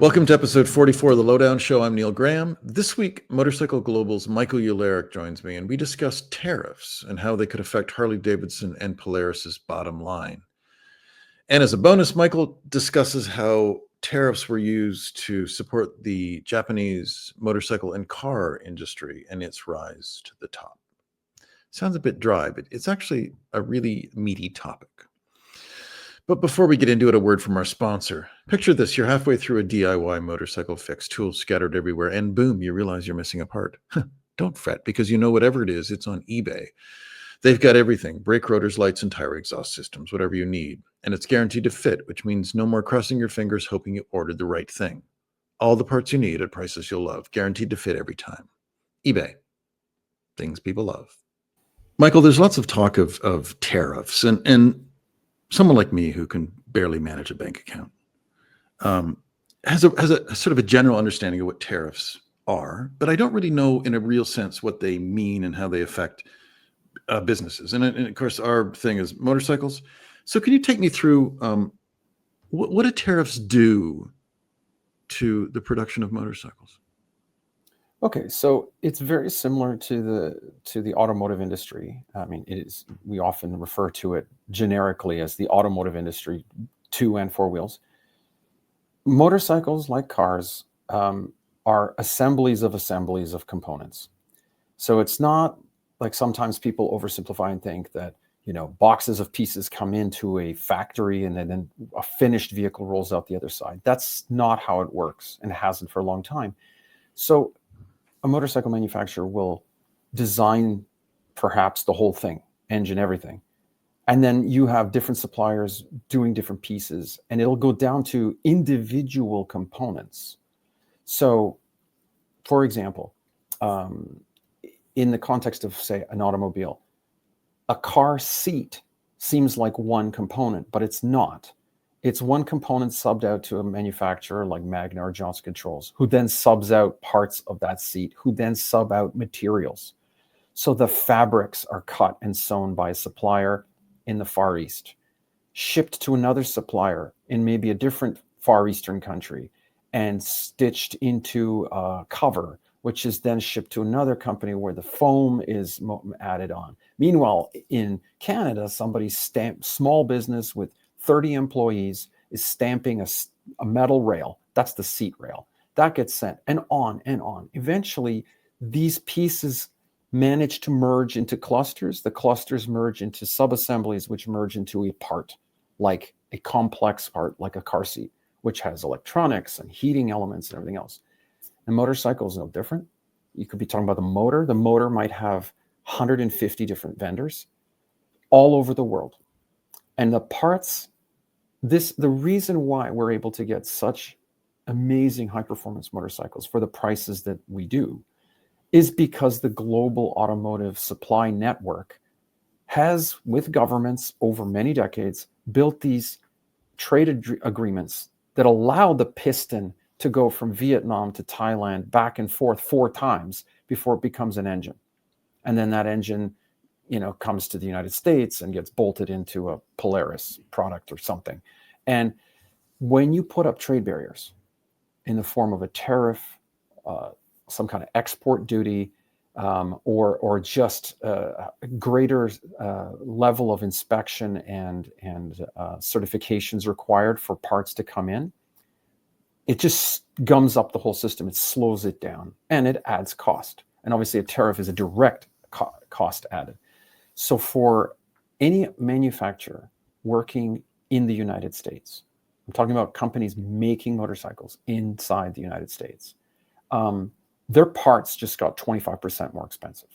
Welcome to episode 44 of the Lowdown Show. I'm Neil Graham. This week, Motorcycle Global's Michael Uhlarik joins me, and we discuss tariffs and how they could affect Harley-Davidson and Polaris's bottom line. And as a bonus, Michael discusses how tariffs were used to support the Japanese motorcycle and car industry and its rise to the top. Sounds a bit dry, but it's actually a really meaty topic. But before we get into it, a word from our sponsor. Picture this, you're halfway through a DIY motorcycle fix, tools scattered everywhere, and boom, you realize you're missing a part. Don't fret, because you know whatever it is, it's on eBay. They've got everything, brake rotors, lights, and tire exhaust systems, whatever you need. And it's guaranteed to fit, which means no more crossing your fingers hoping you ordered the right thing. All the parts you need at prices you'll love, guaranteed to fit every time. eBay. Things people love. Michael, there's lots of talk of tariffs, and someone like me who can barely manage a bank account has a sort of a general understanding of what tariffs are, but I don't really know in a real sense what they mean and how they affect businesses. And of course, our thing is motorcycles. So can you take me through what do tariffs do to the production of motorcycles? Okay, so it's very similar to the automotive industry. I mean, it is. We often refer to it generically as the automotive industry, 2 and 4 wheels. Motorcycles, like cars, are assemblies of components. So it's not like sometimes people oversimplify and think that, you know, boxes of pieces come into a factory and then a finished vehicle rolls out the other side. That's not how it works, and it hasn't for a long time. So a motorcycle manufacturer will design perhaps the whole thing, engine, everything. And then you have different suppliers doing different pieces, and it'll go down to individual components. So, for example, in the context of, say, an automobile, a car seat seems like one component, but it's not. It's one component subbed out to a manufacturer like Magna or Johnson Controls, who then subs out parts of that seat, who then sub out materials. So the fabrics are cut and sewn by a supplier in the Far East, shipped to another supplier in maybe a different Far Eastern country, and stitched into a cover, which is then shipped to another company where the foam is added on. Meanwhile, in Canada, somebody's small business with 30 employees is stamping a metal rail. That's the seat rail. That gets sent and on and on. Eventually, these pieces manage to merge into clusters. The clusters merge into sub-assemblies, which merge into a part, like a complex part, like a car seat, which has electronics and heating elements and everything else. And motorcycle is no different. You could be talking about the motor. The motor might have 150 different vendors all over the world. And the parts, the reason why we're able to get such amazing high-performance motorcycles for the prices that we do is because the global automotive supply network has, with governments over many decades, built these trade agreements that allow the piston to go from Vietnam to Thailand back and forth 4 times before it becomes an engine. And then that engine, you know, comes to the United States and gets bolted into a Polaris product or something. And when you put up trade barriers in the form of a tariff, some kind of export duty, or just a greater level of inspection and certifications required for parts to come in, it just gums up the whole system. It slows it down, and it adds cost. And obviously a tariff is a direct cost added. So for any manufacturer working in the United States, I'm talking about companies making motorcycles inside the United States, their parts just got 25% more expensive.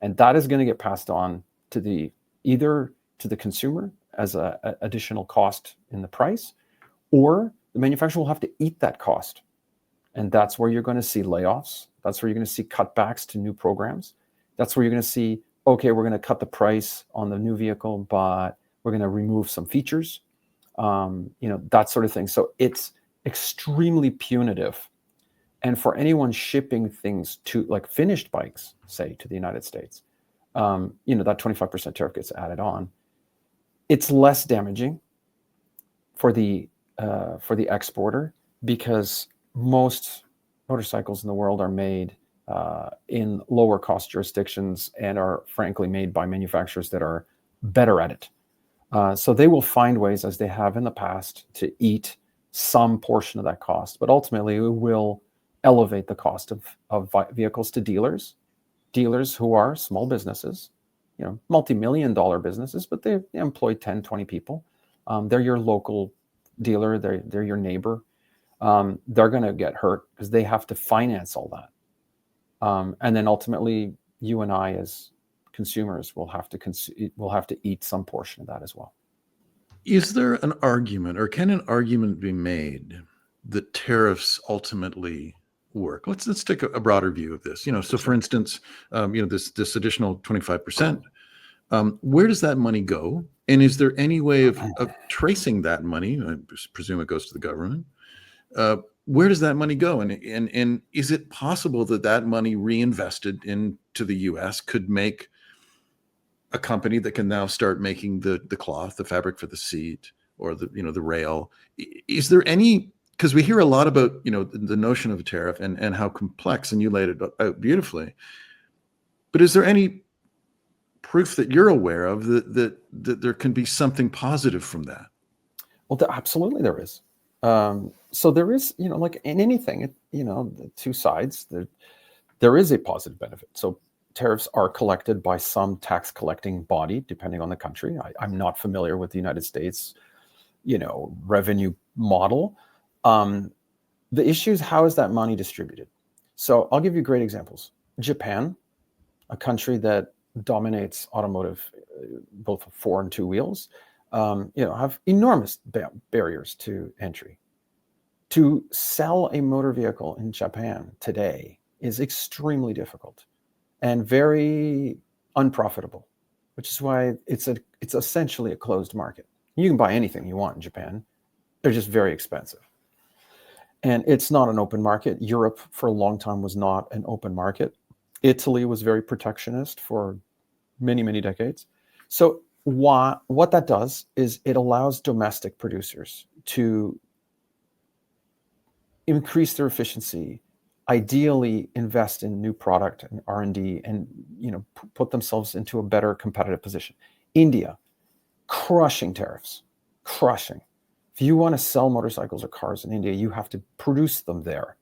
And that is going to get passed on to either to the consumer as an additional cost in the price, or the manufacturer will have to eat that cost. And that's where you're going to see layoffs. That's where you're going to see cutbacks to new programs. That's where you're going to see, okay, we're going to cut the price on the new vehicle, but we're going to remove some features, that sort of thing. So it's extremely punitive. And for anyone shipping things to, like, finished bikes, say, to the United States, that 25% tariff gets added on. It's less damaging for the exporter, because most motorcycles in the world are made in lower cost jurisdictions and are frankly made by manufacturers that are better at it. So they will find ways, as they have in the past, to eat some portion of that cost, but ultimately it will elevate the cost of vehicles to dealers who are small businesses, multi-million-dollar businesses, but they employ 10, 20 people. They're your local dealer. They're your neighbor. They're going to get hurt because they have to finance all that. And then ultimately, you and I as consumers will have to eat some portion of that as well. Is there an argument, or can an argument be made that tariffs ultimately work? Let's take a broader view of this. So for instance, this additional 25%. Where does that money go? And is there any way of tracing that money? I presume it goes to the government. Where does that money go? And is it possible that money reinvested into the U.S. could make a company that can now start making the cloth, the fabric for the seat, or the rail? Is there any? Because we hear a lot about the notion of a tariff and how complex, and you laid it out beautifully. But is there any proof that you're aware of that there can be something positive from that? Well, absolutely there is. So there is, like in anything, the two sides, there is a positive benefit. So tariffs are collected by some tax collecting body, depending on the country. I'm not familiar with the United States, revenue model. The issue is, how is that money distributed? So I'll give you great examples. Japan, a country that dominates automotive, both 4 and 2 wheels, have enormous barriers to entry. To sell a motor vehicle in Japan today is extremely difficult and very unprofitable, which is why it's essentially a closed market. You can buy anything you want in Japan. They're just very expensive. And it's not an open market. Europe for a long time was not an open market. Italy was very protectionist for many, many decades. So what that does is it allows domestic producers to increase their efficiency, ideally invest in new product and R&D, and put themselves into a better competitive position. India, crushing tariffs, crushing. If you want to sell motorcycles or cars in India, you have to produce them there.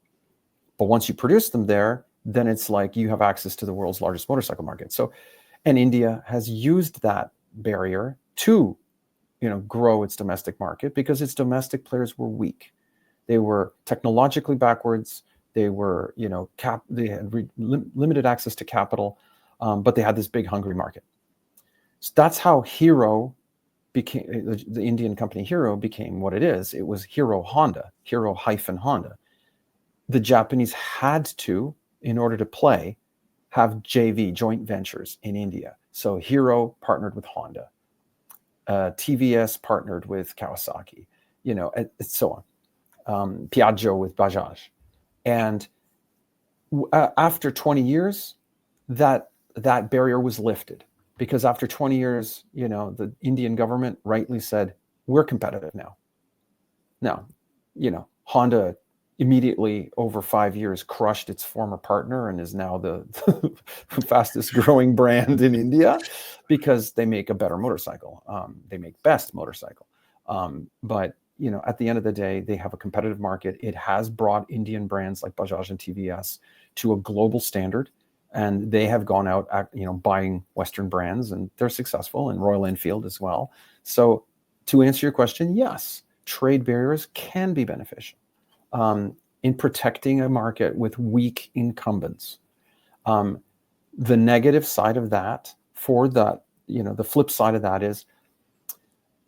But once you produce them there, then it's like you have access to the world's largest motorcycle market. And India has used that barrier to, grow its domestic market because its domestic players were weak. They were technologically backwards. They were, they had limited access to capital, but they had this big hungry market. So that's how Hero became, the Indian company Hero became what it is. It was Hero Honda, Hero-Honda. The Japanese had to, in order to play, have JV, joint ventures in India. So Hero partnered with Honda. TVS partnered with Kawasaki, and so on. Piaggio with Bajaj. And after 20 years, that barrier was lifted, because after 20 years, the Indian government rightly said, we're competitive now. Now, Honda immediately over 5 years crushed its former partner and is now the fastest growing brand in India because they make a better motorcycle. They make best motorcycle. But at the end of the day, they have a competitive market. It has brought Indian brands like Bajaj and TVS to a global standard, and they have gone out, buying Western brands, and they're successful, and Royal Enfield as well. So to answer your question, yes, trade barriers can be beneficial in protecting a market with weak incumbents. The negative side of that, the flip side of that is,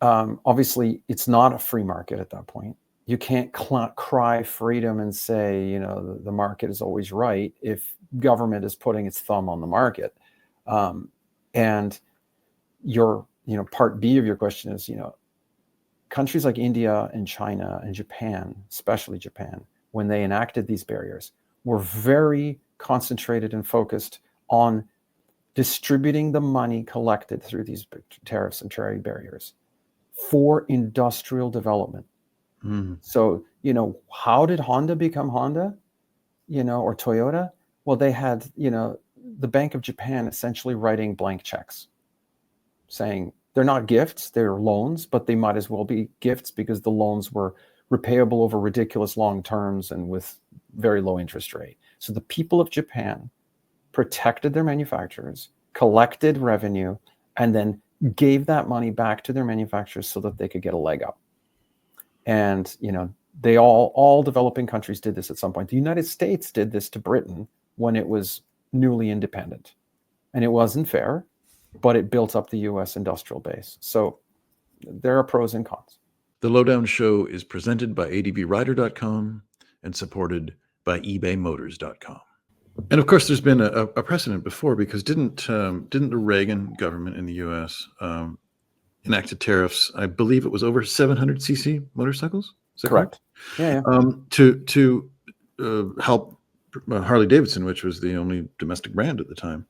obviously, it's not a free market at that point. You can't cry freedom and say, the market is always right if government is putting its thumb on the market. And your, part B of your question is, countries like India and China and Japan, especially Japan, when they enacted these barriers, were very concentrated and focused on distributing the money collected through these tariffs and trade barriers for industrial development. Mm. So, how did Honda become Honda, or Toyota? Well, they had, the Bank of Japan essentially writing blank checks saying they're not gifts, they're loans, but they might as well be gifts because the loans were repayable over ridiculous long terms and with very low interest rate. So the people of Japan protected their manufacturers, collected revenue, and then gave that money back to their manufacturers so that they could get a leg up. And, they all developing countries did this at some point. The United States did this to Britain when it was newly independent. And it wasn't fair, but it built up the US industrial base. So there are pros and cons. The Lowdown Show is presented by advrider.com and supported by ebaymotors.com. And of course, there's been a precedent before, because didn't the Reagan government in the U.S. Enacted tariffs? I believe it was over 700cc motorcycles. Is that correct? Yeah. To help Harley Davidson, which was the only domestic brand at the time.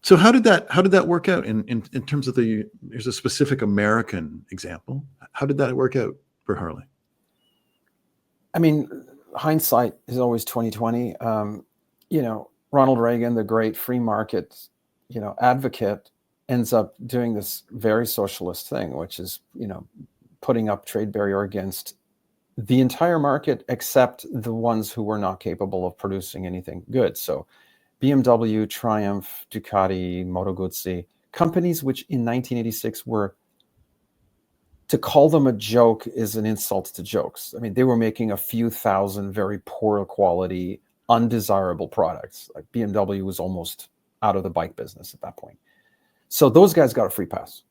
So how did that work out in terms of here's a specific American example. How did that work out for Harley? I mean, hindsight is always 2020. Ronald Reagan, the great free market, advocate, ends up doing this very socialist thing, which is, putting up trade barrier against the entire market except the ones who were not capable of producing anything good. So BMW, Triumph, Ducati, Moto Guzzi, companies which in 1986 were, to call them a joke is an insult to jokes. I mean, they were making a few thousand very poor quality, undesirable products. Like BMW was almost out of the bike business at that point. So those guys got a free pass.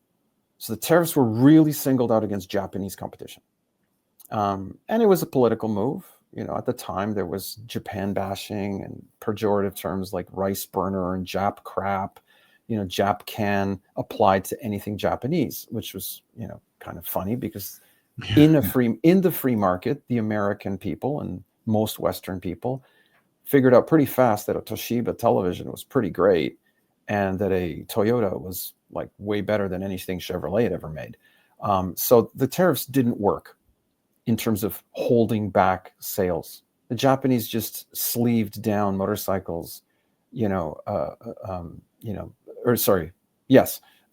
So the tariffs were really singled out against Japanese competition. And it was a political move. At the time there was Japan bashing and pejorative terms like rice burner and Jap crap, Jap can applied to anything Japanese, which was, kind of funny because in the free market, the American people and most Western people figured out pretty fast that a Toshiba television was pretty great and that a Toyota was like way better than anything Chevrolet had ever made. So the tariffs didn't work in terms of holding back sales. The Japanese just sleeved down motorcycles,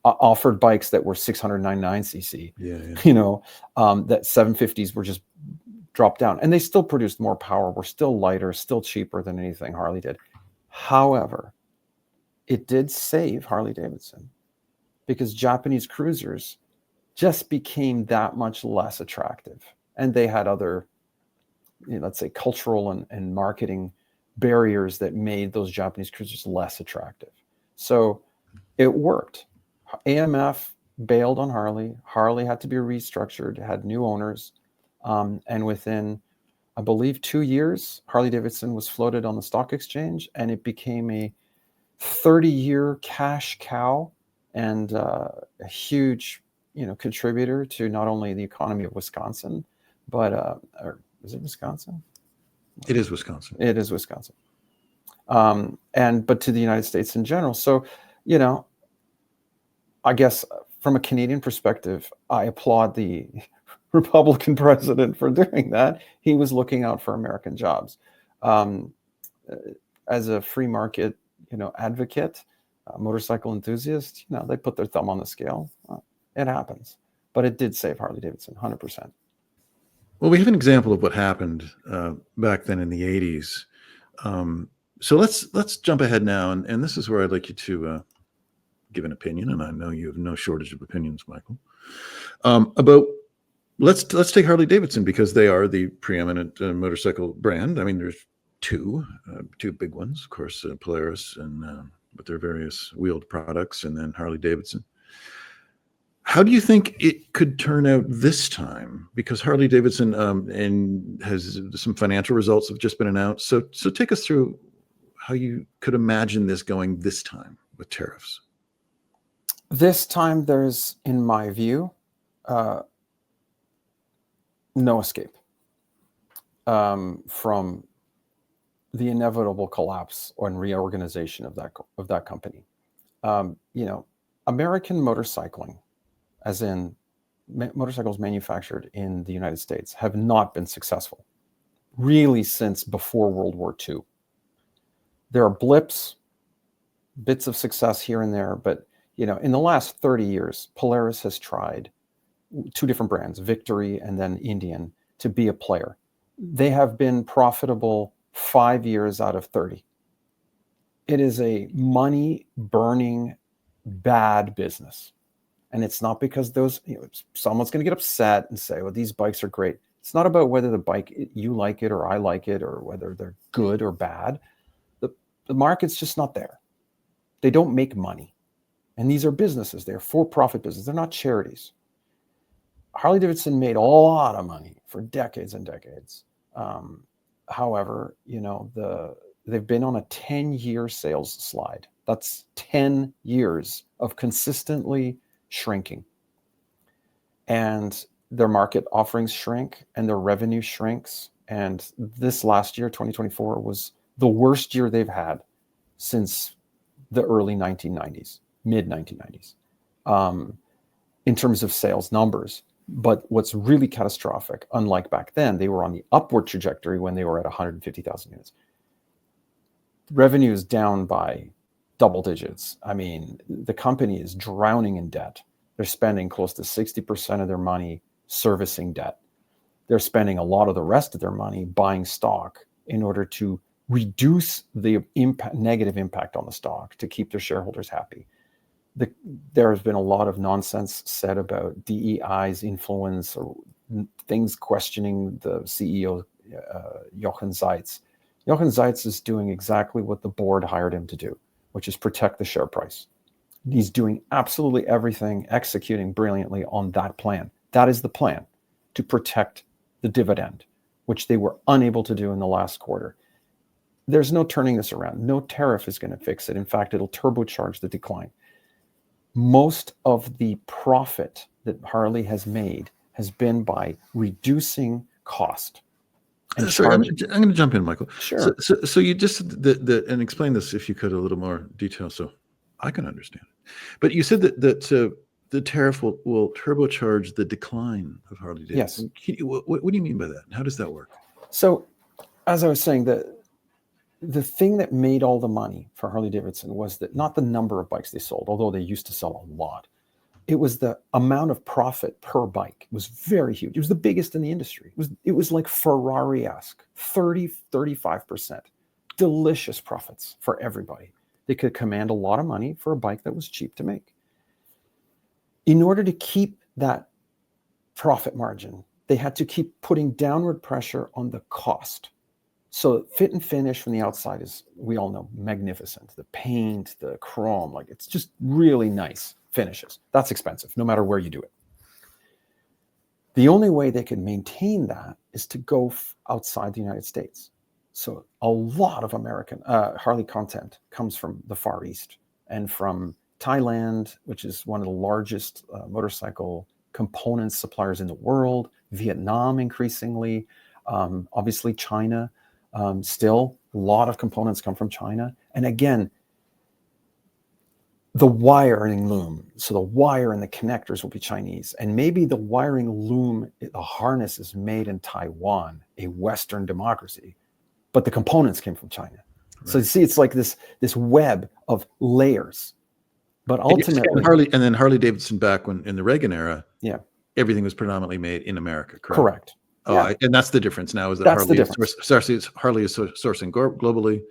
offered bikes that were 699cc, that 750s were just dropped down. And they still produced more power, were still lighter, still cheaper than anything Harley did. However, it did save Harley Davidson because Japanese cruisers just became that much less attractive. And they had other, let's say, cultural and marketing barriers that made those Japanese cruisers less attractive. So it worked. AMF bailed on Harley. Harley had to be restructured, had new owners. And within, I believe, 2 years, Harley Davidson was floated on the stock exchange, and it became a 30-year cash cow and a huge, contributor to not only the economy of Wisconsin, but or is it Wisconsin? It is Wisconsin. It is Wisconsin. But to the United States in general. So, I guess from a Canadian perspective, I applaud the Republican president for doing that. He was looking out for American jobs. As a free market, advocate, motorcycle enthusiast, they put their thumb on the scale. It happens, but it did save Harley Davidson, 100%. Well, we have an example of what happened back then in the 80s. So let's jump ahead now, and this is where I'd like you to give an opinion, and I know you have no shortage of opinions, Michael. About let's take Harley Davidson because they are the preeminent motorcycle brand. I mean, there's two big ones, of course, Polaris and with their various wheeled products, and then Harley Davidson. How do you think it could turn out this time? Because Harley Davidson and has some financial results have just been announced. So take us through how you could imagine this going this time with tariffs. This time, there's, in my view, no escape from the inevitable collapse or reorganization of that company. American motorcycling, as in motorcycles manufactured in the United States have not been successful, really, since before World War II. There are bits of success here and there, but in the last 30 years, Polaris has tried two different brands, Victory and then Indian, to be a player. They have been profitable 5 years out of 30. It is a money-burning, bad business. And it's not because someone's going to get upset and say, well, these bikes are great. It's not about whether the bike, you like it or I like it, or whether they're good or bad. The market's just not there. They don't make money. And these are businesses. They're for-profit businesses. They're not charities. Harley-Davidson made a lot of money for decades and decades. However, they've been on a 10-year sales slide. That's 10 years of consistently shrinking. And their market offerings shrink and their revenue shrinks. And this last year, 2024, was the worst year they've had since the early 1990s, mid 1990s, in terms of sales numbers. But what's really catastrophic, unlike back then, they were on the upward trajectory when they were at 150,000 units. Revenue is down by double digits. I mean, the company is drowning in debt. They're spending close to 60% of their money servicing debt. They're spending a lot of the rest of their money buying stock in order to reduce the negative impact on the stock to keep their shareholders happy. There has been a lot of nonsense said about DEI's influence or things questioning the CEO, Jochen Zeitz. Jochen Zeitz is doing exactly what the board hired him to do, which is protect the share price. He's doing absolutely everything, executing brilliantly on that plan. That is the plan, to protect the dividend, which they were unable to do in the last quarter. There's no turning this around. No tariff is going to fix it. In fact, it'll turbocharge the decline. Most of the profit that Harley has made has been by reducing cost. Sorry, I'm going to jump in, Michael. Sure. So you just and explain this, if you could, a little more detail so I can understand. But you said that the tariff will turbocharge the decline of Harley Davidson. Yes. What do you mean by that? How does that work? So, as I was saying, the thing that made all the money for Harley Davidson was that not the number of bikes they sold, although they used to sell a lot. It was the amount of profit per bike. It was very huge. It was the biggest in the industry. It was like Ferrari-esque, 35%. Delicious profits for everybody. They could command a lot of money for a bike that was cheap to make. In order to keep that profit margin, they had to keep putting downward pressure on the cost. So fit and finish from the outside is, we all know, magnificent. The paint, the chrome, it's just really nice finishes. That's expensive, no matter where you do it. The only way they could maintain that is to go outside the United States. So a lot of American Harley content comes from the Far East and from Thailand, which is one of the largest motorcycle components suppliers in the world, Vietnam increasingly, obviously China. Still, a lot of components come from China. And again, the wiring loom, so the wire and the connectors will be Chinese. And maybe the wiring loom, the harness is made in Taiwan, a Western democracy, but the components came from China. Right. So you see, it's like this web of layers. But ultimately, and then Harley Davidson back in the Reagan era, everything was predominantly made in America, correct? Correct. Oh, yeah. And that's the difference now, is that Harley is sourcing globally,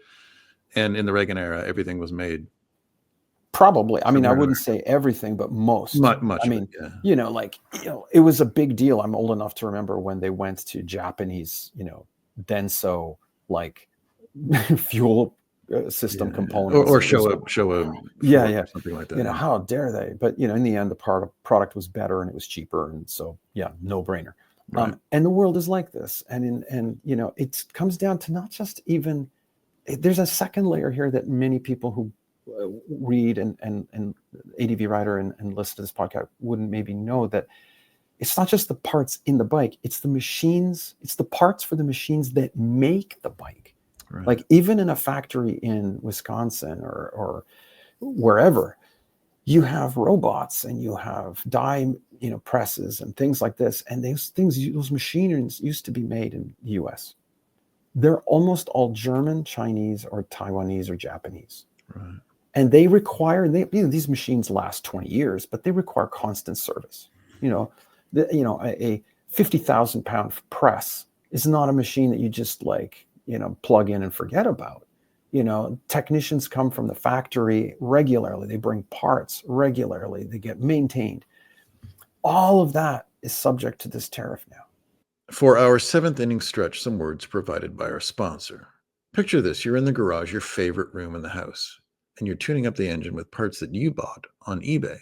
and in the Reagan era, everything was made. Probably. I mean, I wouldn't say everything, but most. Much. I mean, it was a big deal. I'm old enough to remember when they went to Japanese, Denso, fuel system components. Or show a something like that. How dare they? But, in the end, the product was better and it was cheaper. And so, no brainer. Right. And the world is like this. And it comes down to not just even, there's a second layer here that many people who read and ADV writer and listen to this podcast wouldn't maybe know, that it's not just the parts in the bike, it's the machines, it's the parts for the machines that make the bike. Right. Even in a factory in Wisconsin or wherever, you have robots and you have die, presses and things like this. And those machines used to be made in the US. They're almost all German, Chinese, or Taiwanese or Japanese. Right. And they require, these machines last 20 years, but they require constant service. A 50,000 pound press is not a machine that you just plug in and forget about. Technicians come from the factory regularly. They bring parts regularly. They get maintained. All of that is subject to this tariff now. For our seventh inning stretch, some words provided by our sponsor. Picture this: you're in the garage, your favorite room in the house, and you're tuning up the engine with parts that you bought on eBay.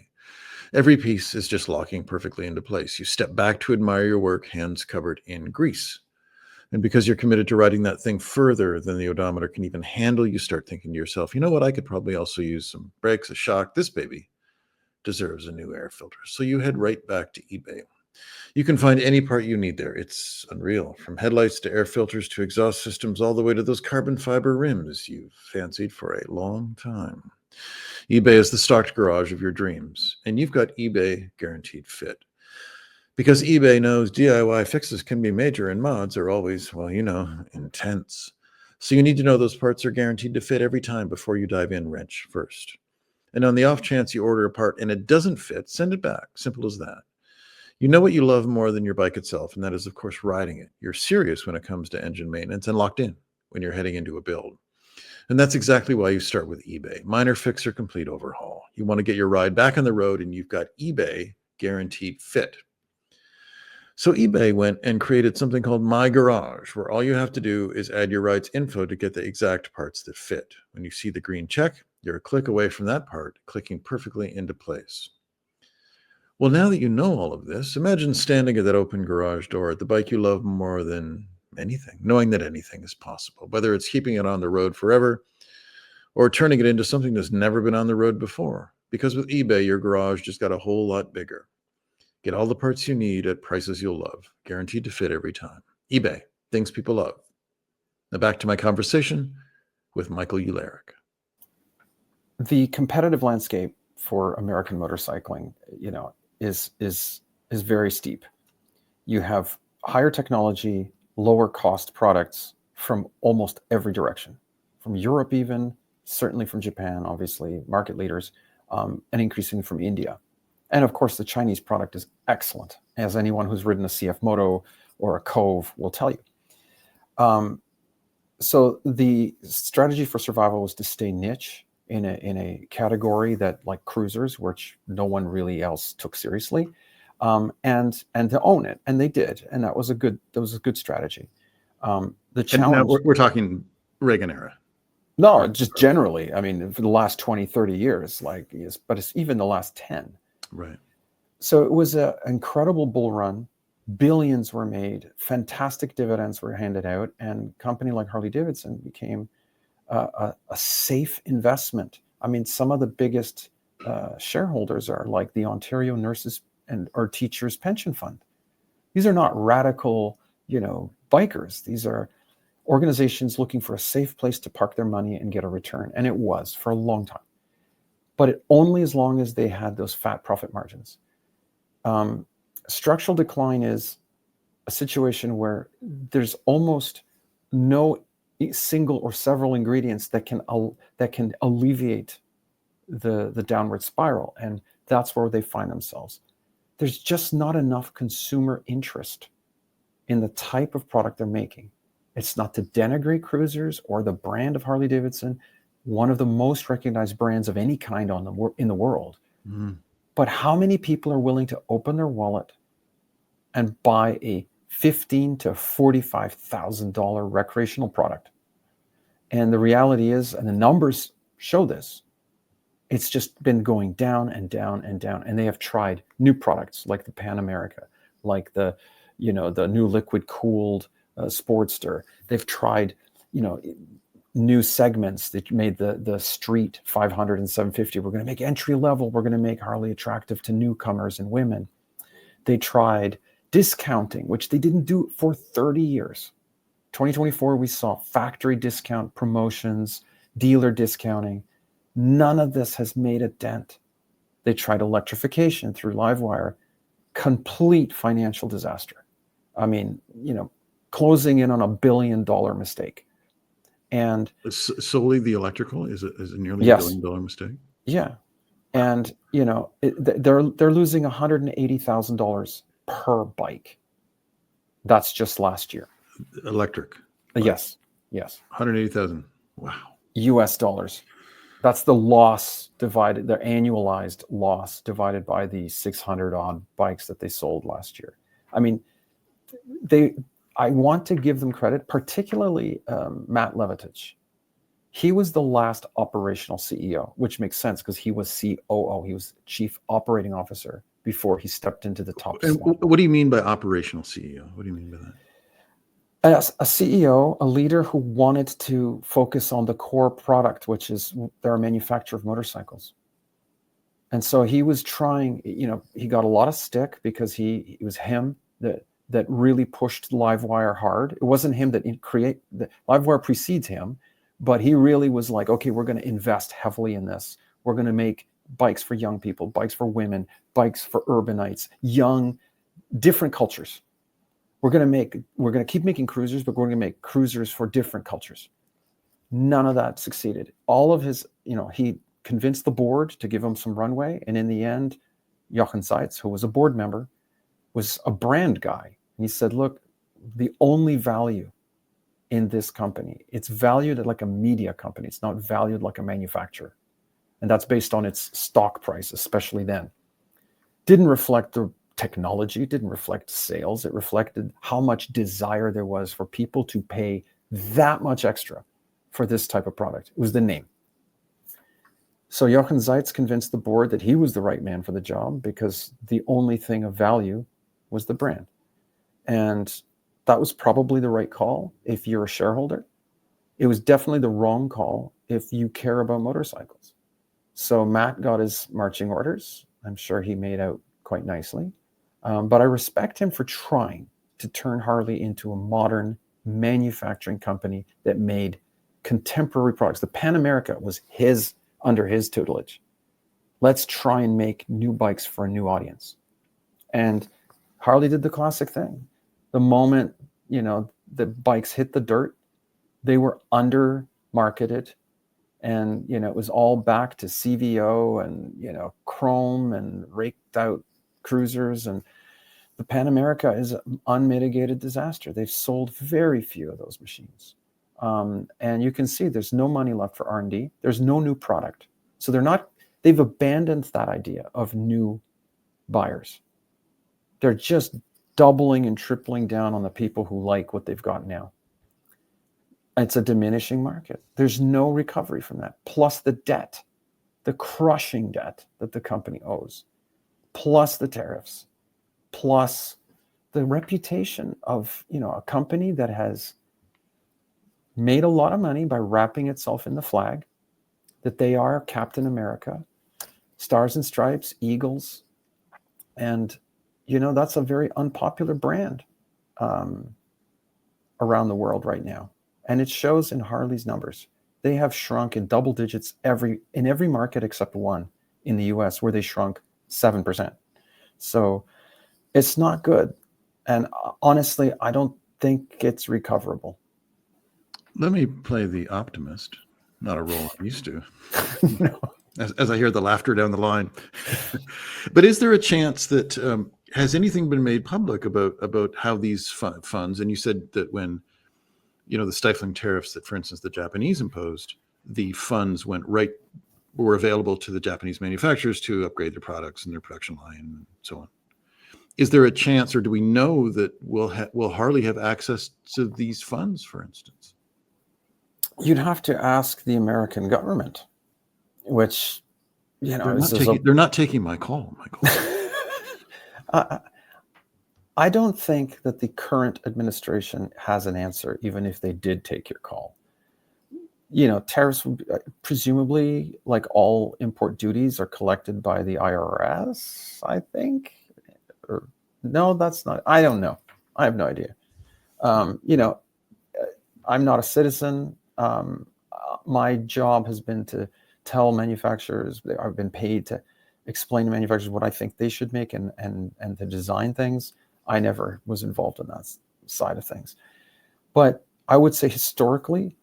Every piece is just locking perfectly into place. You step back to admire your work, hands covered in grease. And because you're committed to riding that thing further than the odometer can even handle, you start thinking to yourself, you know what, I could probably also use some brakes, a shock. This baby deserves a new air filter. So you head right back to eBay. You can find any part you need there. It's unreal. From headlights to air filters to exhaust systems, all the way to those carbon fiber rims you've fancied for a long time. eBay is the stocked garage of your dreams, and you've got eBay Guaranteed Fit. Because eBay knows DIY fixes can be major and mods are always, intense. So you need to know those parts are guaranteed to fit every time before you dive in wrench first. And on the off chance you order a part and it doesn't fit, send it back. Simple as that. You know what you love more than your bike itself, and that is, of course, riding it. You're serious when it comes to engine maintenance and locked in when you're heading into a build. And that's exactly why you start with eBay. Minor fix or complete overhaul. You want to get your ride back on the road, and you've got eBay Guaranteed Fit. So eBay went and created something called My Garage, where all you have to do is add your ride's info to get the exact parts that fit. When you see the green check, you're a click away from that part, clicking perfectly into place. Well, now that you know all of this, imagine standing at that open garage door at the bike you love more than anything, knowing that anything is possible, whether it's keeping it on the road forever or turning it into something that's never been on the road before. Because with eBay, your garage just got a whole lot bigger. Get all the parts you need at prices you'll love, guaranteed to fit every time. eBay, things people love. Now back to my conversation with Michael Uhlarik. The competitive landscape for American motorcycling, is very steep. You have higher technology, lower cost products from almost every direction, from Europe even, certainly from Japan, obviously, market leaders, and increasingly from India. And of course, the Chinese product is excellent, as anyone who's ridden a CF Moto or a Cove will tell you. So the strategy for survival was to stay niche in a category that, like cruisers, which no one really else took seriously, and to own it, and they did, and that was a good strategy. The challenge. We're talking Reagan era. No, just generally. I mean, for the last 20, 30 years, but it's even the last 10. Right. So it was an incredible bull run. Billions were made. Fantastic dividends were handed out, and a company like Harley Davidson became a safe investment. I mean, some of the biggest shareholders are like the Ontario Nurses or Teachers Pension Fund. These are not radical, bikers. These are organizations looking for a safe place to park their money and get a return. And it was for a long time. But only as long as they had those fat profit margins. Structural decline is a situation where there's almost no single or several ingredients that can alleviate the downward spiral, and that's where they find themselves. There's just not enough consumer interest in the type of product they're making. It's not to denigrate cruisers or the brand of Harley Davidson, one of the most recognized brands of any kind in the world. Mm. But how many people are willing to open their wallet and buy a $15,000 to $45,000 recreational product? And the reality is, and the numbers show this, it's just been going down and down and down. And they have tried new products like the Pan America, like the new liquid cooled Sportster. They've tried, new segments that made the Street 500 and 750. We're going to make entry level. We're going to make Harley attractive to newcomers and women. They tried discounting, which they didn't do for 30 years. 2024, we saw factory discount promotions, dealer discounting. None of this has made a dent They tried electrification through Livewire. Complete financial disaster. I mean, closing in on $1 billion mistake. And solely the electrical is nearly yes, $1 billion mistake. Yeah, and they're losing $180,000 per bike. That's just last year. Electric. Yes. 180,000. Wow. US dollars. That's the loss divided, their annualized loss divided by the 600 odd bikes that they sold last year. I mean, I want to give them credit, particularly Matt Levatich. He was the last operational CEO, which makes sense because he was COO. He was Chief Operating Officer before he stepped into the top And slot. what do you mean by operational CEO? What do you mean by that? As a CEO, a leader who wanted to focus on the core product, which is they're a manufacturer of motorcycles. And so he was trying, he got a lot of stick because it was him that really pushed Livewire hard. It wasn't him that Livewire precedes him, but he really was like, okay, we're going to invest heavily in this. We're going to make bikes for young people, bikes for women, bikes for urbanites, young, different cultures. We're going to keep making cruisers, but we're going to make cruisers for different cultures. None of that succeeded. All of his, he convinced the board to give him some runway. And in the end, Jochen Zeitz, who was a board member, was a brand guy. And he said, look, the only value in this company, it's valued like a media company. It's not valued like a manufacturer. And that's based on its stock price, especially then. Didn't reflect the technology, didn't reflect sales. It reflected how much desire there was for people to pay that much extra for this type of product. It was the name. So Jochen Zeitz convinced the board that he was the right man for the job because the only thing of value was the brand. And that was probably the right call if you're a shareholder. It was definitely the wrong call if you care about motorcycles. So Matt got his marching orders. I'm sure he made out quite nicely. But I respect him for trying to turn Harley into a modern manufacturing company that made contemporary products. The Pan America was under his tutelage. Let's try and make new bikes for a new audience. And Harley did the classic thing. The moment, the bikes hit the dirt, they were under marketed. And, it was all back to CVO and, chrome and raked out cruisers. And the Pan America is an unmitigated disaster. They've sold very few of those machines. And you can see there's no money left for R&D. There's no new product. So they've abandoned that idea of new buyers. They're just doubling and tripling down on the people who like what they've got now. It's a diminishing market. There's no recovery from that. Plus the debt, the crushing debt that the company owes, plus the tariffs, plus the reputation of, a company that has made a lot of money by wrapping itself in the flag, that they are Captain America, Stars and Stripes, Eagles. And, that's a very unpopular brand around the world right now. And it shows in Harley's numbers. They have shrunk in double digits in every market except one in the US, where they shrunk 7%. So it's not good. And honestly, I don't think it's recoverable. Let me play the optimist, not a role I'm used to. No. As I hear the laughter down the line. But is there a chance that, has anything been made public about how these funds, and you said that when, the stifling tariffs that, for instance, the Japanese imposed, the funds were available to the Japanese manufacturers to upgrade their products and their production line and so on. Is there a chance, or do we know that will Harley have access to these funds, for instance? You'd have to ask the American government, which, they're not taking my call, Michael. I don't think that the current administration has an answer, even if they did take your call. Tariffs, presumably, like all import duties, are collected by the IRS, I think. Or no, that's not. I don't know. I have no idea. I'm not a citizen. My job has been to tell manufacturers, I've been paid to, explain to manufacturers what I think they should make and to design things. I never was involved in that side of things. But I would say historically,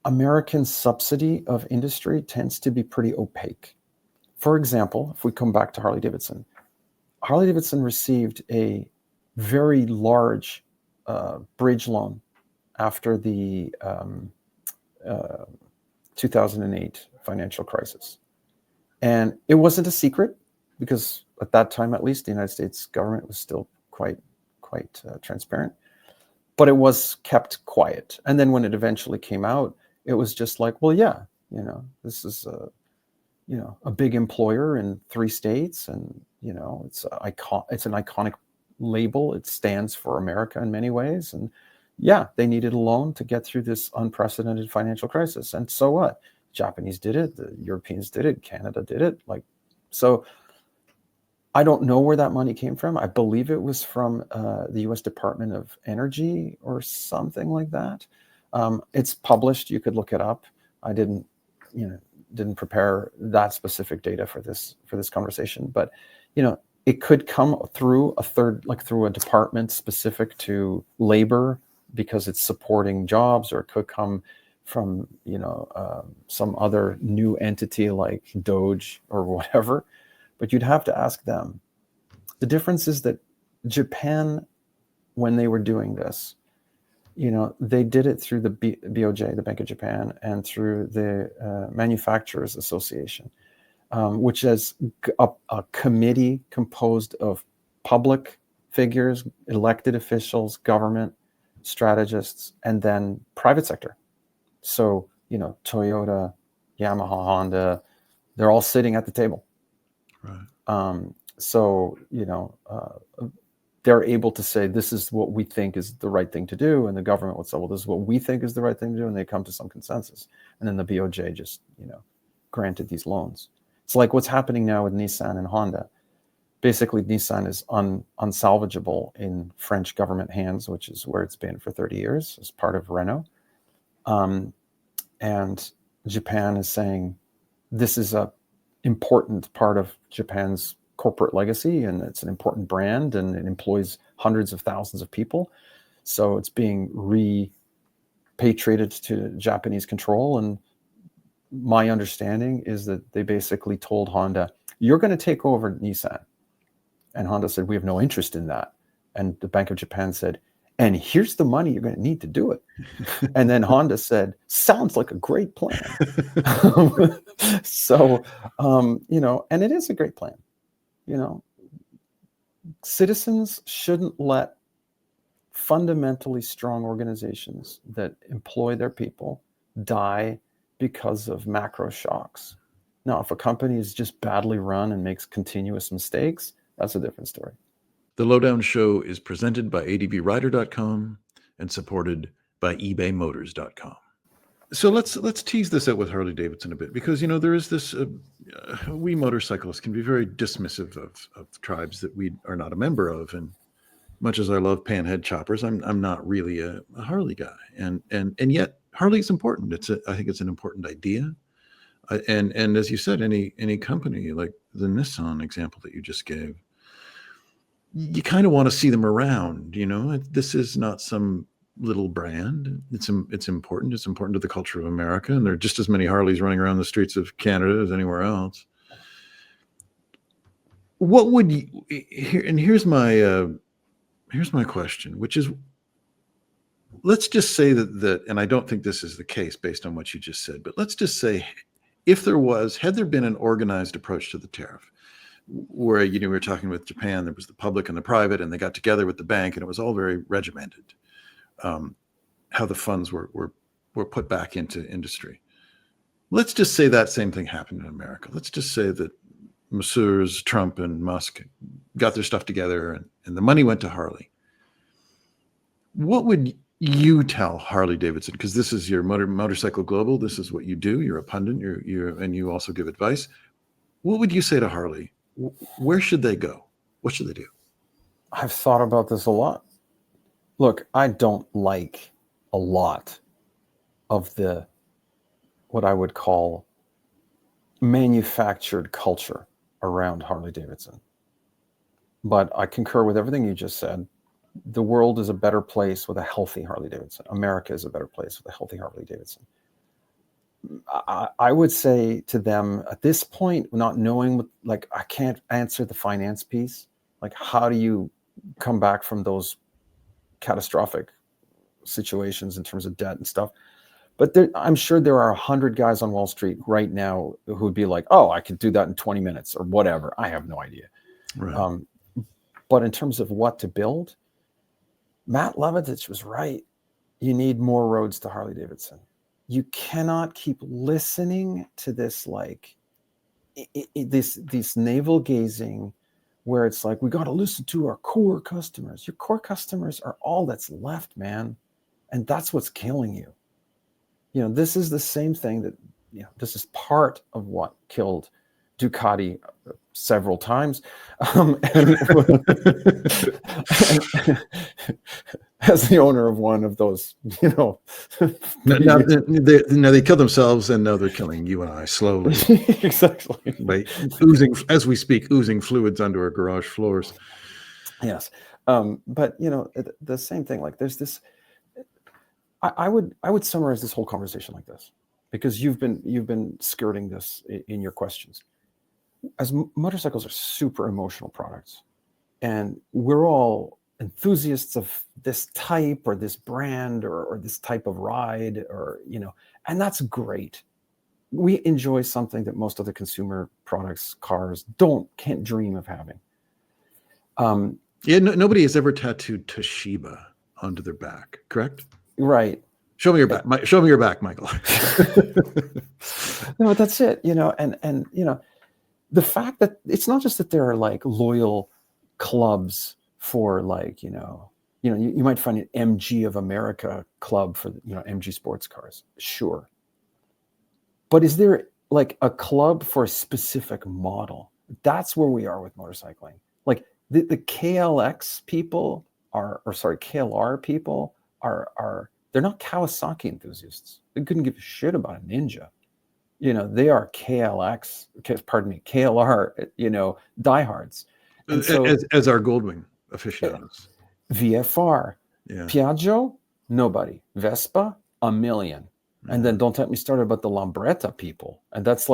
American subsidy of industry tends to be pretty opaque. For example, if we come back to Harley-Davidson received a very large bridge loan after the 2008 financial crisis. And it wasn't a secret, because at that time, at least, the United States government was still quite transparent, but it was kept quiet. And then when it eventually came out, it was just like, well, yeah, this is a big employer in 3 states, and it's an iconic label. It stands for America in many ways, and yeah, they needed a loan to get through this unprecedented financial crisis. And so what? Japanese did it, the Europeans did it, Canada did it. So I don't know where that money came from. I believe it was from the U.S. Department of Energy or something like that. It's published. You could look it up. I didn't prepare that specific data for this conversation, but it could come through through a department specific to labor because it's supporting jobs, or it could come from some other new entity like Doge or whatever. But you'd have to ask them. The difference is that Japan, when they were doing this, they did it through the BOJ, the Bank of Japan, and through the Manufacturers Association, which is a committee composed of public figures, elected officials, government strategists, and then private sector. So, Toyota, Yamaha, Honda, they're all sitting at the table. Right. So, they're able to say, this is what we think is the right thing to do. And the government would say, well, this is what we think is the right thing to do. And they come to some consensus. And then the BOJ just, granted these loans. It's like what's happening now with Nissan and Honda. Basically, Nissan is unsalvageable in French government hands, which is where it's been for 30 years as part of Renault. And Japan is saying, this is a important part of Japan's corporate legacy, and it's an important brand, and it employs hundreds of thousands of people. So it's being repatriated to Japanese control. And my understanding is that they basically told Honda, you're going to take over Nissan. And Honda said, we have no interest in that. And the Bank of Japan said, and here's the money you're going to need to do it. And then Honda said, sounds like a great plan. So, and it is a great plan. Citizens shouldn't let fundamentally strong organizations that employ their people die because of macro shocks. Now, if a company is just badly run and makes continuous mistakes, that's a different story. The Lowdown Show is presented by advrider.com and supported by ebaymotors.com. So let's tease this out with Harley Davidson a bit, because there is this we motorcyclists can be very dismissive of tribes that we are not a member of, and much as I love panhead choppers, I'm not really a Harley guy, and yet Harley is important. I think it's an important idea, and as you said, any company like the Nissan example that you just gave, you kind of want to see them around. This is not some little brand. It's important. It's important to the culture of America, and there are just as many Harleys running around the streets of Canada as anywhere else. What would you here? And here's my question, which is, let's just say that, and I don't think this is the case based on what you just said, but let's just say, had there been an organized approach to the tariff, where we were talking with Japan, there was the public and the private, and they got together with the bank, and it was all very regimented. How the funds were put back into industry. Let's just say that same thing happened in America. Let's just say that Messrs. Trump and Musk got their stuff together, and the money went to Harley. What would you tell Harley Davidson? Because this is your Motorcycle Global. This is what you do. You're a pundit. And you also give advice. What would you say to Harley? Where should they go? What should they do? I've thought about this a lot. Look, I don't like a lot of what I would call manufactured culture around Harley Davidson. But I concur with everything you just said. The world is a better place with a healthy Harley Davidson. America is a better place with a healthy Harley Davidson. I would say to them at this point, not knowing, like, I can't answer the finance piece. Like, how do you come back from those catastrophic situations in terms of debt and stuff? But I'm sure there are 100 guys on Wall Street right now who would be like, oh, I could do that in 20 minutes or whatever. I have no idea. Right. But in terms of what to build, Matt Levatich was right. You need more roads to Harley Davidson. You cannot keep listening to this, like, this navel gazing, where it's like, we got to listen to our core customers. Your core customers are all that's left, man. And that's what's killing you. You know, this is the same thing that, you know, this is part of what killed Ducati several times. As the owner of one of those, you know. Now they killed themselves, and now they're killing you and I slowly. Exactly. By oozing, as we speak, oozing fluids onto our garage floors. Yes. But, you know, the same thing, like, there's this, I would summarize this whole conversation like this, because you've been skirting this in your questions. As motorcycles are super emotional products, and we're all enthusiasts of this type or this brand or this type of ride, or, you know, and that's great. We enjoy something that most other consumer products, cars, can't dream of having. Nobody has ever tattooed Toshiba onto their back, correct? Right. Show me your back. Show me your back, Michael. No, that's it. You know, and you know, the fact that it's not just that there are, like, loyal clubs for, like, you might find an MG of America club for, you know, MG sports cars. Sure. But is there, like, a club for a specific model? That's where we are with motorcycling. Like, the KLX people KLR people are they're not Kawasaki enthusiasts. They couldn't give a shit about a Ninja. You know, they are KLR, you know, diehards. And so, as our Goldwing aficionados. VFR, Yeah. Piaggio, nobody. Vespa, a million. And then don't get me started about the Lambretta people. And that's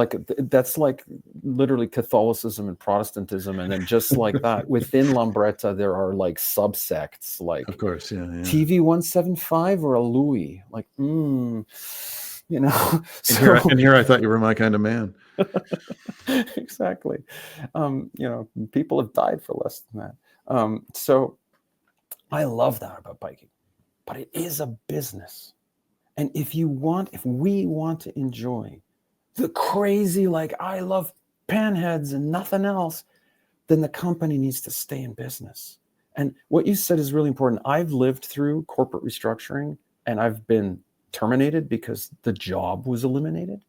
like literally Catholicism and Protestantism. And then just like that, within Lambretta, there are, like, subsects, like, of course, yeah. TV 175 or a Louis, like, you know. And here I thought you were my kind of man. Exactly. You know, people have died for less than that. So I love that about biking, but it is a business. And if we want to enjoy the crazy, like, I love panheads and nothing else, then the company needs to stay in business. And what you said is really important. I've lived through corporate restructuring, and I've been terminated because the job was eliminated.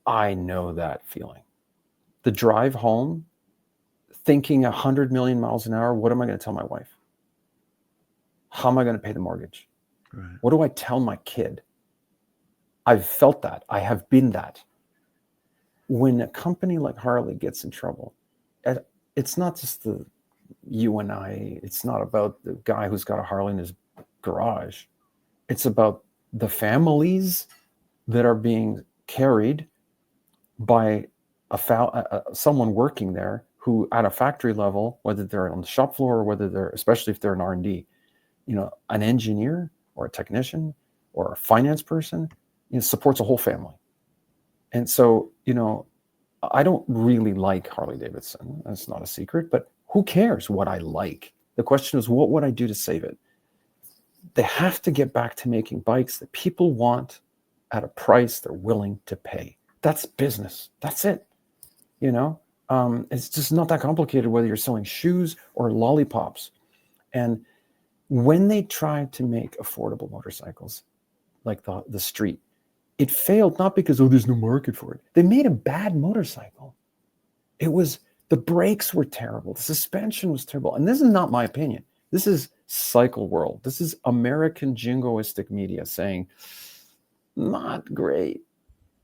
I know that feeling. The drive home, thinking 100 million miles an hour, what am I going to tell my wife? How am I going to pay the mortgage? Right. What do I tell my kid? I've felt that. I have been that. When a company like Harley gets in trouble, it's not just you and I. It's not about the guy who's got a Harley in his garage. It's about the families that are being carried by someone working there who, at a factory level, whether they're on the shop floor or whether they're, especially if they're an R&D, you know, an engineer or a technician or a finance person, you know, supports a whole family. And so, you know, I don't really like Harley Davidson. That's not a secret, but who cares what I like? The question is, what would I do to save it? They have to get back to making bikes that people want at a price they're willing to pay. That's business. That's it. You know, it's just not that complicated, whether you're selling shoes or lollipops. And when they tried to make affordable motorcycles, like the Street, it failed, not because, there's no market for it. They made a bad motorcycle. The brakes were terrible. The suspension was terrible. And this is not my opinion. This is Cycle World. This is American jingoistic media saying, not great.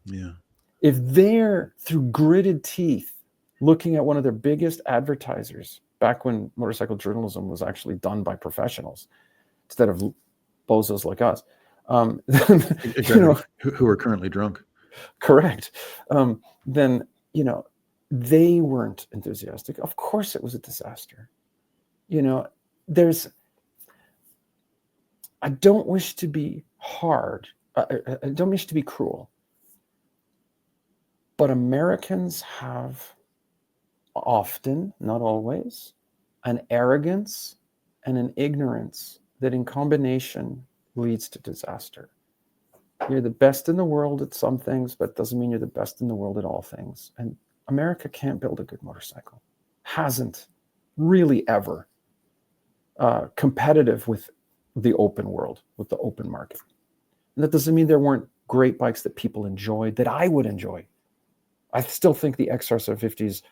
Yeah. If they're, through gritted teeth, looking at one of their biggest advertisers back when motorcycle journalism was actually done by professionals instead of bozos like us. Who are currently drunk. Correct. Then, they weren't enthusiastic. Of course it was a disaster. I don't wish to be hard. I don't wish to be cruel. But Americans have often, not always, an arrogance and an ignorance that in combination leads to disaster. You're the best in the world at some things, but it doesn't mean you're the best in the world at all things. And America can't build a good motorcycle. Hasn't really ever competitive with the open world, with the open market. And that doesn't mean there weren't great bikes that people enjoyed, that I would enjoy. I still think the XR750 is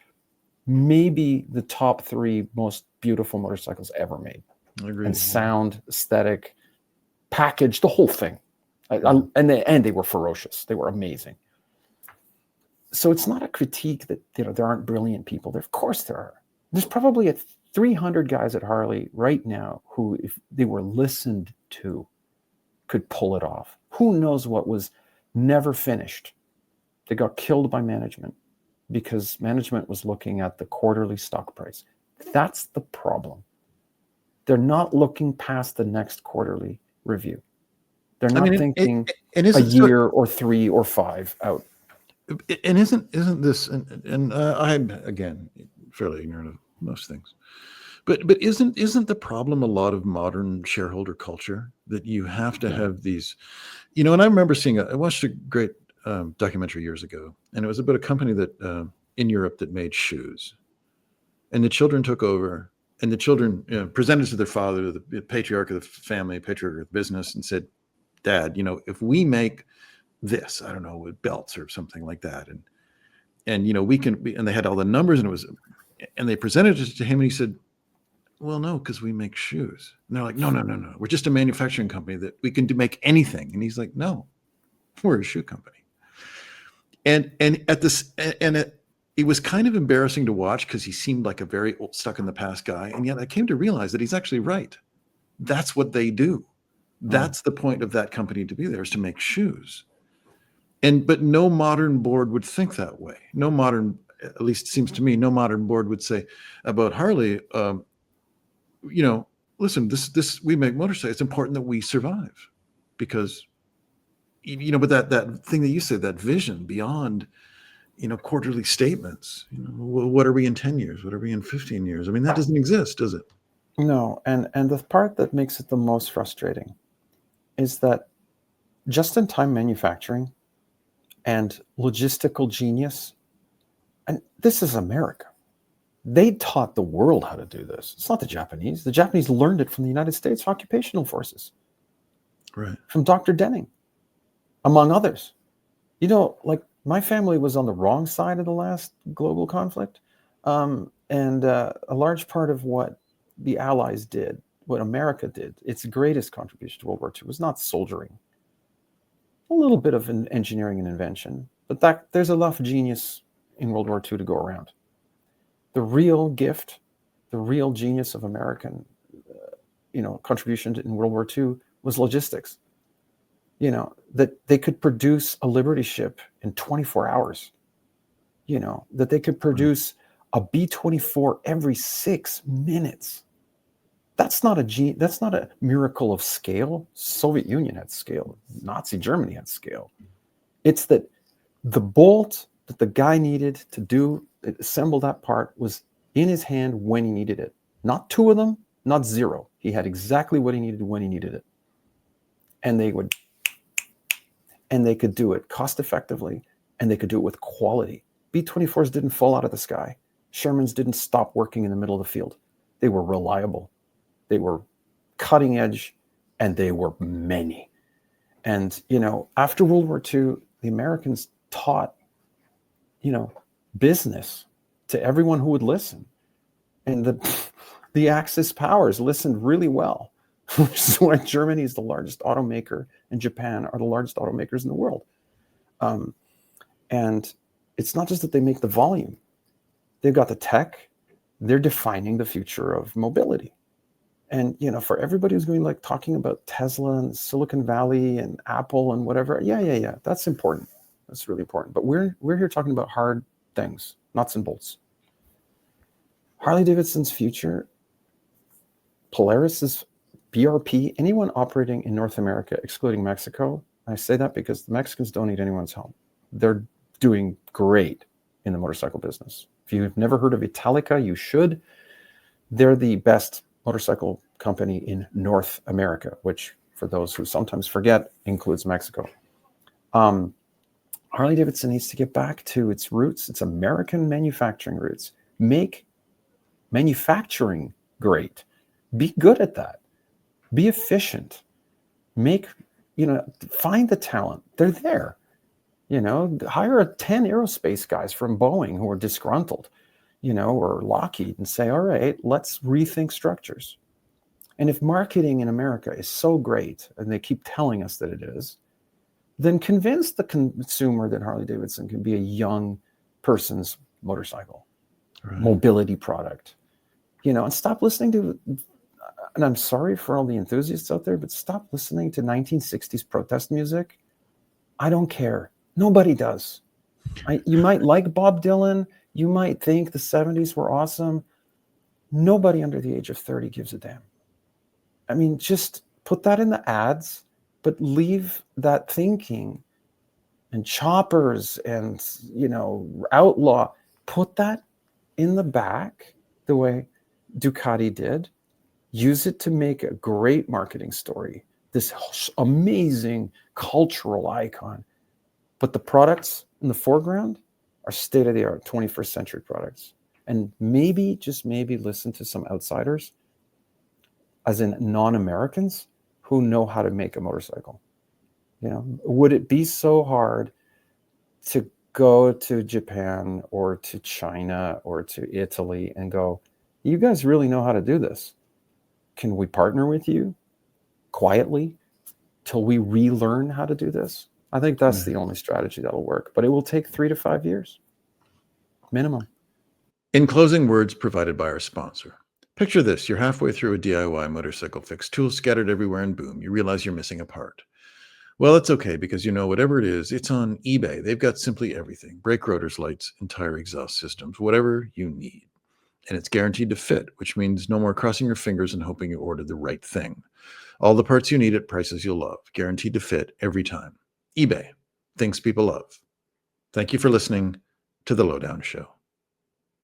maybe the top 3 most beautiful motorcycles ever made. I agree. And sound, aesthetic, package, the whole thing. And they were ferocious. They were amazing. So it's not a critique that there aren't brilliant people. Of course there are. There's probably 300 guys at Harley right now who, if they were listened to, could pull it off. Who knows what was never finished? They got killed by management because management was looking at the quarterly stock price. That's the problem. They're not looking past the next quarterly review. They're not thinking a year or 3 or 5 out. And isn't this, and I'm, again, fairly ignorant of most things, but isn't the problem a lot of modern shareholder culture, that you have to have these, and I remember I watched a great documentary years ago, and it was about a company that in Europe that made shoes, and the children took over, and the children presented to their father, the patriarch of the family, patriarch of the business, and said, Dad, if we make this, I don't know, with belts or something like that, and we can, and they had all the numbers, and they presented it to him, and he said, well, no, because we make shoes. And they're like, no, we're just a manufacturing company that we can make anything. And he's like, no, we're a shoe company. And at this, and it was kind of embarrassing to watch, because he seemed like a very old, stuck in the past guy, and yet I came to realize that he's actually right. That's what they do. That's the point of that company to be there, is to make shoes. But no modern board would think that way. No modern, at least it seems to me, no modern board would say about Harley, listen, this we make motorcycles. It's important that we survive, because, but that thing that you said, that vision beyond, quarterly statements, what are we in 10 years? What are we in 15 years? I mean, that doesn't exist, does it? No. And the part that makes it the most frustrating is that just-in-time manufacturing and logistical genius, and this is America. They taught the world how to do this. It's not the Japanese. The Japanese learned it from the United States occupational forces. Right. From Dr. Denning, among others. Like, my family was on the wrong side of the last global conflict. And a large part of what the Allies did, what America did, its greatest contribution to World War II was not soldiering. A little bit of engineering and invention, but there's enough genius in World War II to go around. The real gift, the real genius of American, contribution in World War II was logistics. That they could produce a Liberty ship in 24 hours. That they could produce a B-24 every 6 minutes. That's not a miracle of scale. Soviet Union had scale. Nazi Germany had scale. It's that the bolt that the guy needed to assemble that part was in his hand when he needed it. Not 2 of them, not 0. He had exactly what he needed when he needed it. And they could do it cost effectively, and they could do it with quality. B-24s didn't fall out of the sky. Shermans didn't stop working in the middle of the field. They were reliable. They were cutting edge, and they were many. And, after World War II, the Americans taught, business to everyone who would listen. And the Axis powers listened really well, which is why Germany is the largest automaker and Japan are the largest automakers in the world. And it's not just that they make the volume. they've got the tech, they're defining the future of mobility. And, you know, for everybody who's going like talking about Tesla and Silicon Valley and Apple and whatever, yeah, that's important. That's really important. But we're here talking about hard things, nuts and bolts. Harley Davidson's future, Polaris's BRP, anyone operating in North America, excluding Mexico, I say that because the Mexicans don't need anyone's help. They're doing great in the motorcycle business. If you've never heard of Italica, you should. They're the best motorcycle company in North America, which, for those who sometimes forget, includes Mexico. Harley Davidson needs to get back to its roots, its American manufacturing roots. Make manufacturing great. Be good at that. Be efficient. Find the talent. They're there. Hire 10 aerospace guys from Boeing who are disgruntled, or Lockheed, and say, all right, let's rethink structures. And if marketing in America is so great, and they keep telling us that it is, then convince the consumer that Harley Davidson can be a young person's motorcycle, mobility product, and stop listening to, and I'm sorry for all the enthusiasts out there, but stop listening to 1960s protest music. I don't care. Nobody does. You might like Bob Dylan. You might think the 70s were awesome. Nobody under the age of 30 gives a damn. I mean, just put that in the ads, but leave that thinking and choppers and, outlaw. Put that in the back the way Ducati did. Use it to make a great marketing story, this amazing cultural icon. But the products in the foreground are state-of-the-art 21st century products. And maybe, just maybe, listen to some outsiders, as in non-Americans, who know how to make a motorcycle. Would it be so hard to go to Japan or to China or to Italy and go, you guys really know how to do this? Can we partner with you quietly till we relearn how to do this? I think that's the only strategy that'll work, but it will take 3 to 5 years minimum. In closing words provided by our sponsor, picture this: you're halfway through a DIY motorcycle fix, tools scattered everywhere, and boom, you realize you're missing a part. Well, it's okay, because whatever it is, it's on eBay. They've got simply everything: brake rotors, lights, entire exhaust systems, whatever you need. And it's guaranteed to fit, which means no more crossing your fingers and hoping you ordered the right thing. All the parts you need at prices you'll love, guaranteed to fit every time. eBay, things people love. Thank you for listening to The Lowdown Show.